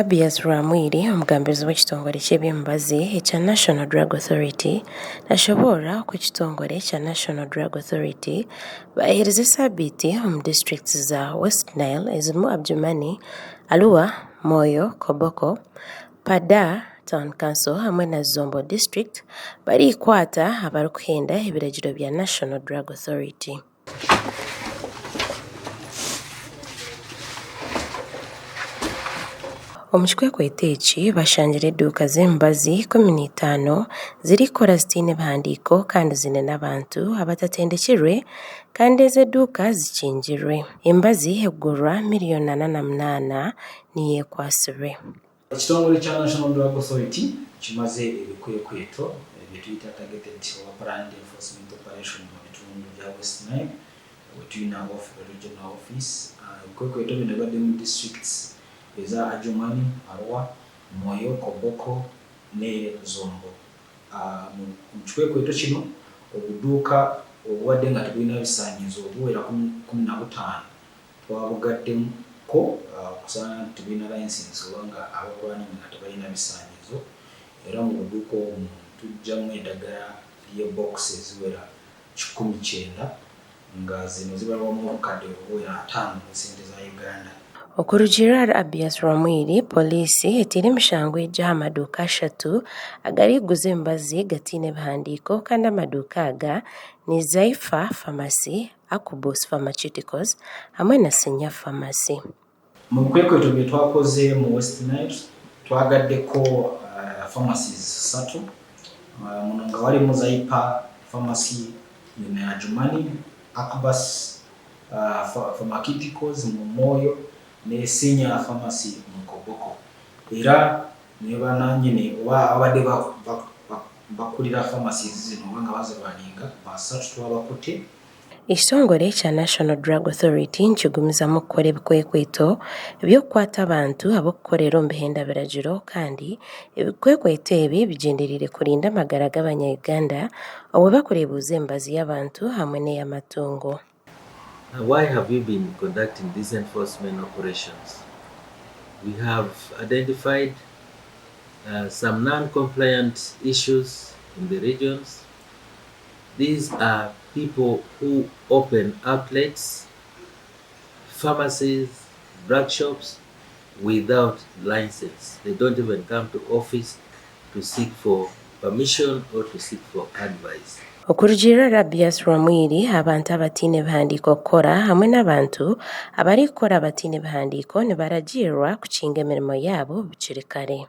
Abias Rwamwiri omugambizi w'ekitongole ky'eby'emibazi ekya National Drug Authority nashoboora kw'ekitongole kya National Drug Authority baheereza esaabiiti omu disitulikiti za West Nile ezirimu Adjumani, Arua, Moyo, Koboko, Pada Town Council hamwe na Zombo District barikwata abarikuhenda ebiragiro bya National Drug Authority. Omu kikwekweto eki bashangira eduuka z'emibazi 15 zirikora zitiine bihandiiko kandi ziine n'abantu abatatendekirwe kandi ezo eduuka zikingirwe. Emibazi ekugurwa $48,000,000 niyo ekwasirwe. Ekitongole kya National Drug Authority kimaze ebikwekweto ebituyita targeted planned enforcement operation mu bitundu bya West Nile wetulina regional office. Ebikwekweto bino bibadde mu districts eza Adjumani, Arua, Moyo, Koboko ne Zombo. Mu kikwekweto kino obuduuka obuwadde nga tebulina bisaanyizo obuwera 15 twabugaddemu ko kusanga tebulina license obanga abakulwanya nga tebalina bisaanyizo, era mu buduuka omwo tujjamu eddagala ly'ebox eziwera 19 nga zino zibalwamu obukadde obuwera 5 mu ssente za Uganda. Okurugirira Abias Rwamwiri, poliisi etiire emishango ejjaho amaduuka 3 agarikuguza emibazi gatiine bihandiiko kandi amaduuka aga ni Zaifa Pharmacy, Akubus Pharmaceuticals hamwe na Senya Pharmacy. Mu bikwekweto bye twakoze mu West Nile twagaddeko pharmacies 3 muno nga walimu Zaifa Pharmacy ne Adjumani, Akubus Pharmaceuticals mu Moyo ne Senya Pharmacy mu Koboko. Era ne bananyine abadde bakulira pharmacies zino nga bazirwaninga basatu twabakutte. Ekitongole kya National Drug Authority nkigumizamu okukora ebikwekweto eby'okukwata abantu ab'okukorera omu bihendabiragiro kandi ebikwekweto ebi bigendereire kurinda amagara g'Abanya-Uganda obwe bakureebuuza emibazi y'abantu hamwe n'ey'amatungo. Why have you been conducting these enforcement operations? We have identified some non-compliant issues in the regions. These are people who open outlets, pharmacies, drug shops without license. They don't even come to office to seek for permission or to seek for advice. Okurugirira Abias Rwamwiri, abantu abatiine bihandiiko kukora hamwe n'abantu abarikukora abatiine bihandiiko nibaragirwa kukinga emirimo yaabo bikiri kare.